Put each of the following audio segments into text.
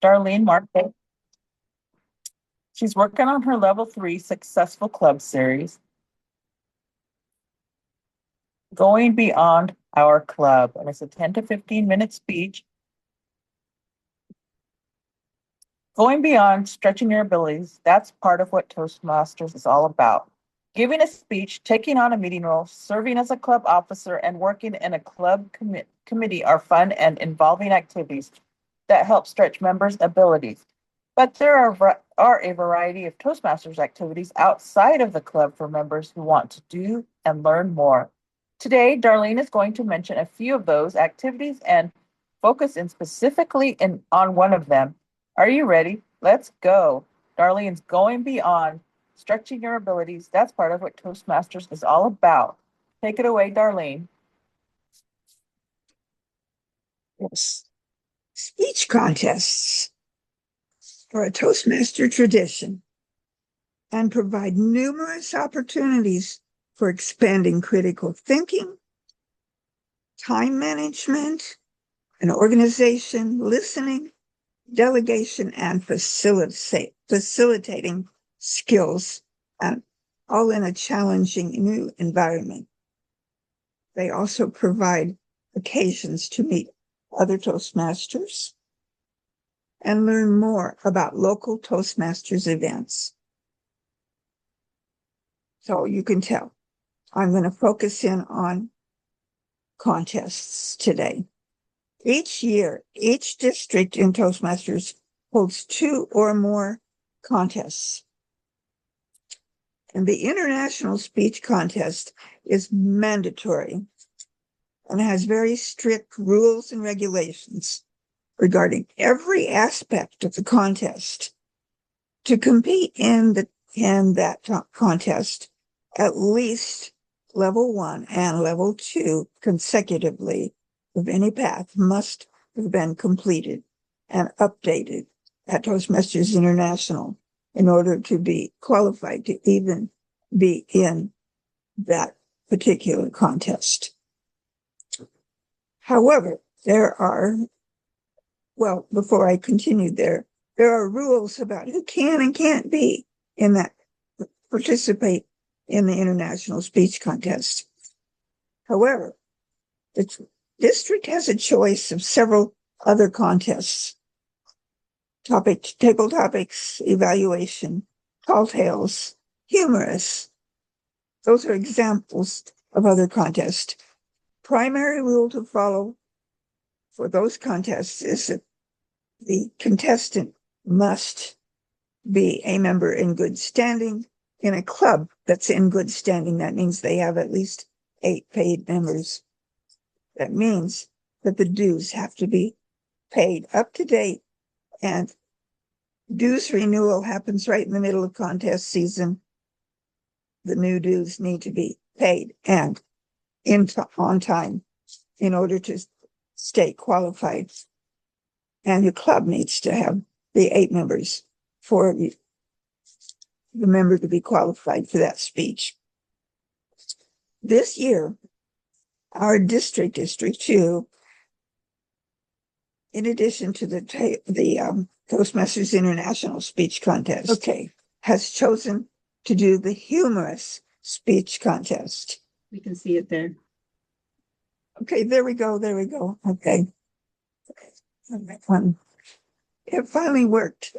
Darlene Market. She's working on her level 3 successful club series, Going Beyond Our Club. And it's a 10 to 15-minute speech. Going beyond stretching your abilities, that's part of what Toastmasters is all about. Giving a speech, taking on a meeting role, serving as a club officer, and working in a club committee are fun and involving activities that help stretch members' abilities. But there are a variety of Toastmasters activities outside of the club for members who want to do and learn more. Today, Darlene is going to mention a few of those activities and focus in specifically on one of them. Are you ready? Let's go. Darlene's Going Beyond, stretching your abilities. That's part of what Toastmasters is all about. Take it away, Darlene. Yes. Speech contests are a Toastmaster tradition and provide numerous opportunities for expanding critical thinking, time management, and organization, listening, delegation, and facilitating skills, and all in a challenging new environment. They also provide occasions to meet other Toastmasters and learn more about local Toastmasters events. So you can tell, I'm going to focus in on contests today. Each year, each district in Toastmasters holds 2 or more contests. And the International Speech Contest is mandatory and has very strict rules and regulations regarding every aspect of the contest. To compete in that contest, at least level 1 and level 2 consecutively of any path must have been completed and updated at Toastmasters International in order to be qualified to even be in that particular contest. However, before I continue there are rules about who can and can't participate in the International Speech Contest. However, the district has a choice of several other contests: table topics, evaluation, tall tales, humorous. Those are examples of other contests. Primary rule to follow for those contests is that the contestant must be a member in good standing in a club that's in good standing. That means they have at least 8 paid members. That means that the dues have to be paid up to date, and dues renewal happens right in the middle of contest season. The new dues need to be paid and on time in order to stay qualified. And your club needs to have the 8 members for the member to be qualified for that speech. This year, our District 2, in addition to the Toastmasters International Speech Contest, has chosen to do the humorous speech contest. We can see it there. Okay, there we go. Okay. It finally worked.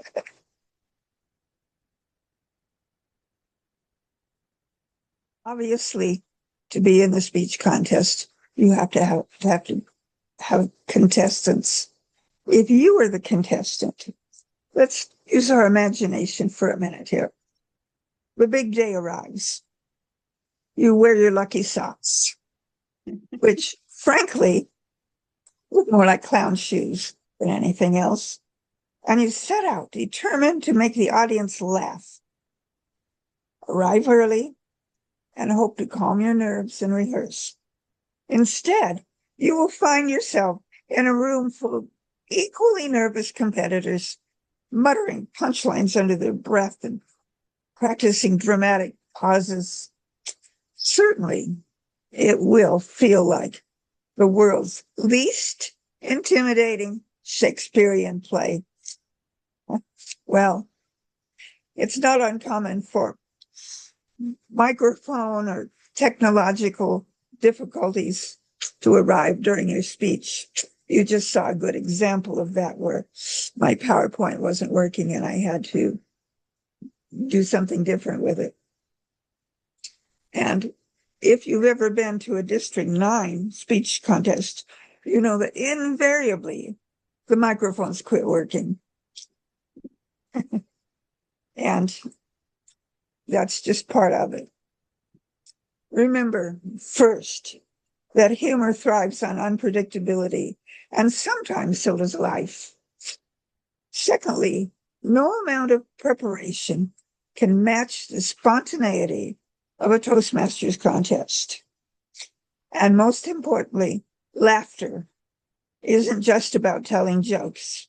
Obviously, to be in the speech contest, you have to have contestants. If you were the contestant, let's use our imagination for a minute here. The big day arrives. You wear your lucky socks, which frankly look more like clown shoes than anything else. And you set out determined to make the audience laugh. Arrive early and hope to calm your nerves and rehearse. Instead, you will find yourself in a room full of equally nervous competitors, muttering punchlines under their breath and practicing dramatic pauses. Certainly, it will feel like the world's least intimidating Shakespearean play. Well, it's not uncommon for microphone or technological difficulties to arrive during your speech. You just saw a good example of that where my PowerPoint wasn't working and I had to do something different with it. And if you've ever been to a District 9 speech contest, you know that invariably the microphones quit working. And that's just part of it. Remember, first, that humor thrives on unpredictability, and sometimes so does life. Secondly, no amount of preparation can match the spontaneity of a Toastmasters contest. And most importantly, laughter isn't just about telling jokes.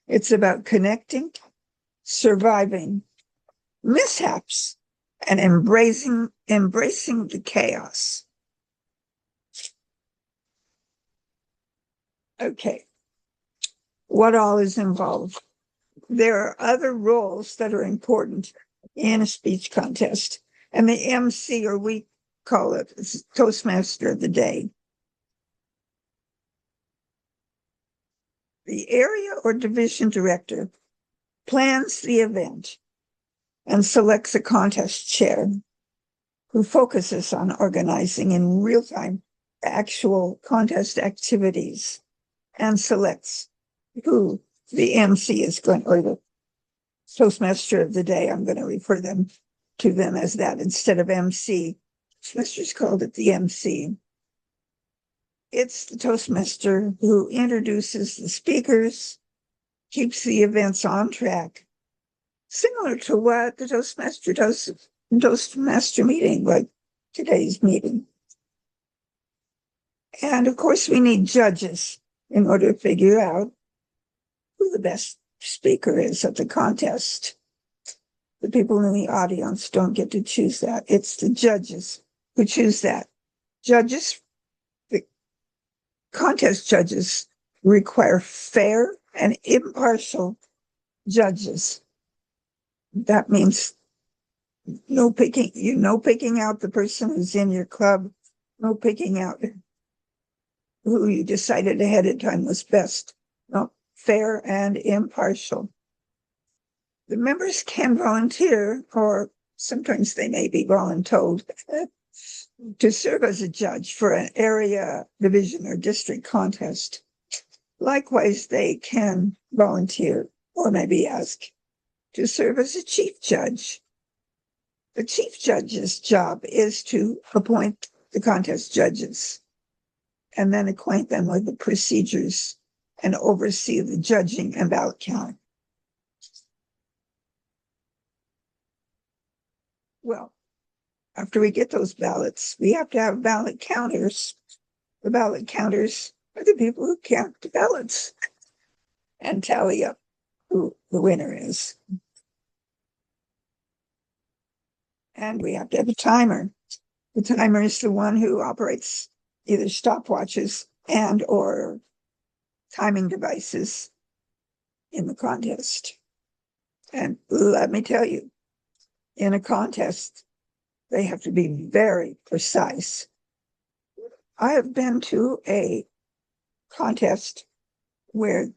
It's about connecting, surviving mishaps, and embracing the chaos. Okay, what all is involved? There are other roles that are important in a speech contest, and the MC, or we call it Toastmaster of the day. The area or division director plans the event and selects a contest chair who focuses on organizing in real time actual contest activities and selects who the MC is going, or the Toastmaster of the day. I'm going to refer to them as that instead of MC. Toastmasters called it the MC. It's the Toastmaster who introduces the speakers, keeps the events on track, similar to what the Toastmaster does in Toastmaster meeting, like today's meeting. And of course, we need judges in order to figure out who the best speaker is at the contest. The people in the audience don't get to choose that. It's the judges who choose that. Judges, the contest judges, require fair and impartial judges. That means no picking out the person who's in your club, no picking out who you decided ahead of time was best. No, fair and impartial. The members can volunteer, or sometimes they may be voluntold, to serve as a judge for an area, division, or district contest. Likewise, they can volunteer or maybe ask to serve as a chief judge. The chief judge's job is to appoint the contest judges and then acquaint them with the procedures and oversee the judging and ballot count. Well, after we get those ballots, we have to have ballot counters. The ballot counters are the people who count the ballots and tally up who the winner is. And we have to have a timer. The timer is the one who operates either stopwatches and or timing devices in the contest. And let me tell you, in a contest, they have to be very precise. I have been to a contest where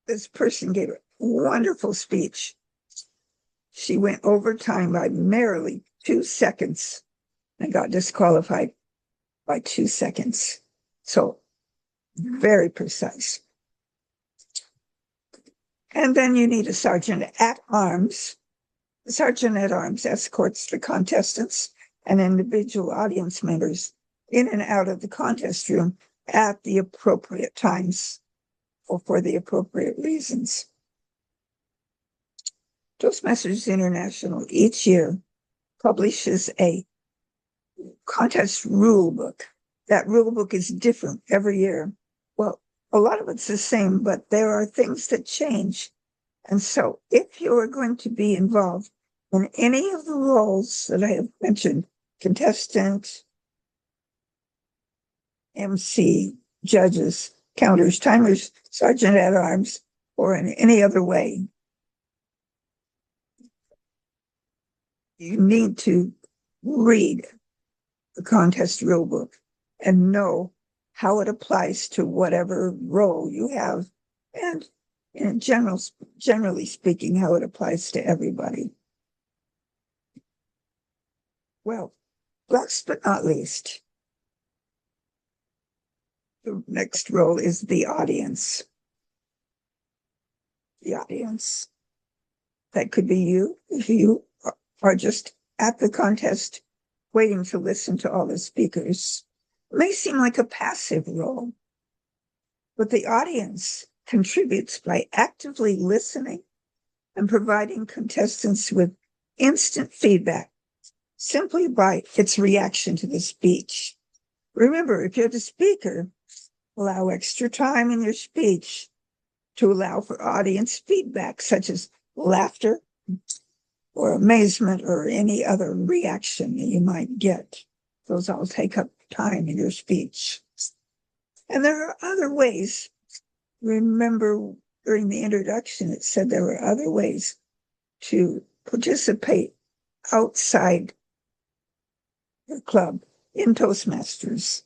this person gave a wonderful speech. She went over time by merely 2 seconds and got disqualified by 2 seconds. So very precise. And then you need a sergeant at arms. The sergeant at arms escorts the contestants and individual audience members in and out of the contest room at the appropriate times or for the appropriate reasons. Toastmasters International each year publishes a contest rule book. That rule book is different every year. Well, a lot of it's the same, but there are things that change. And so if you are going to be involved in any of the roles that I have mentioned, contestant, MC, judges, counters, timers, sergeant at arms, or in any other way. You need to read the contest rulebook and know how it applies to whatever role you have, and generally speaking, how it applies to everybody. Well, last but not least, the next role is the audience. The audience. That could be you if you are just at the contest waiting to listen to all the speakers. It may seem like a passive role, but the audience contributes by actively listening and providing contestants with instant feedback simply by its reaction to the speech. Remember, if you're the speaker, allow extra time in your speech to allow for audience feedback, such as laughter or amazement or any other reaction that you might get. Those all take up time in your speech. And there are other ways. Remember, during the introduction, it said there were other ways to participate outside your club in Toastmasters.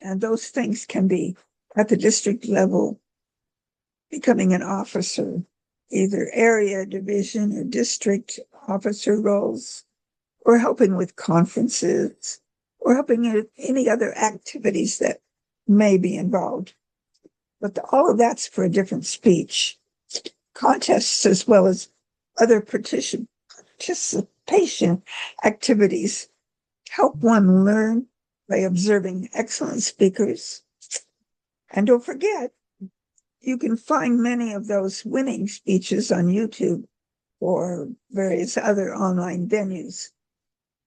And those things can be at the district level, becoming an officer, either area, division, or district officer roles, or helping with conferences, or helping in any other activities that may be involved. But all of that's for a different speech. Contests as well as other participation activities help one learn by observing excellent speakers. And don't forget, you can find many of those winning speeches on YouTube or various other online venues.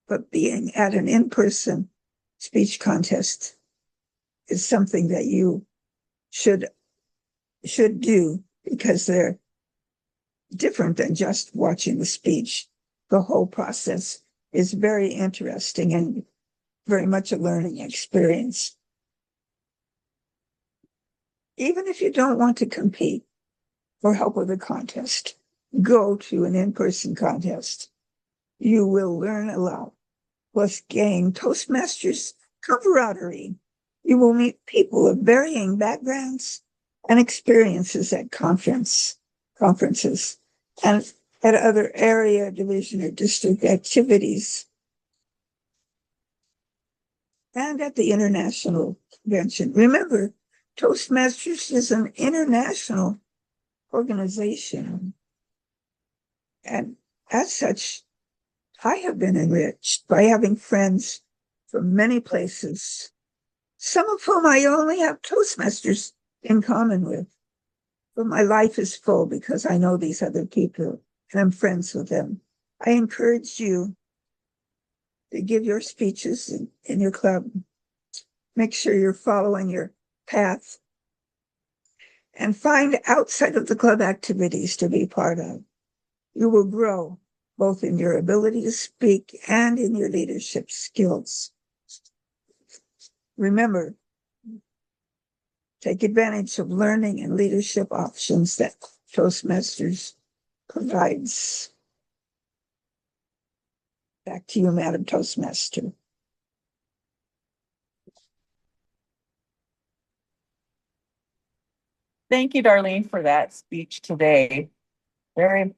But being at an in-person speech contest is something that you should do, because they're different than just watching the speech. The whole process is very interesting and very much a learning experience. Even if you don't want to compete or help with a contest, go to an in-person contest. You will learn a lot, plus gain Toastmasters camaraderie. You will meet people of varying backgrounds and experiences at conferences and at other area, division, or district activities, and at the international convention. Remember, Toastmasters is an international organization, and as such, I have been enriched by having friends from many places, some of whom I only have Toastmasters in common with. But my life is full because I know these other people and I'm friends with them. I encourage you to give your speeches in your club. Make sure you're following your path and find outside of the club activities to be part of. You will grow both in your ability to speak and in your leadership skills. Remember, take advantage of learning and leadership options that Toastmasters provides. Back to you, Madam Toastmaster. Thank you, Darlene, for that speech today. Very important.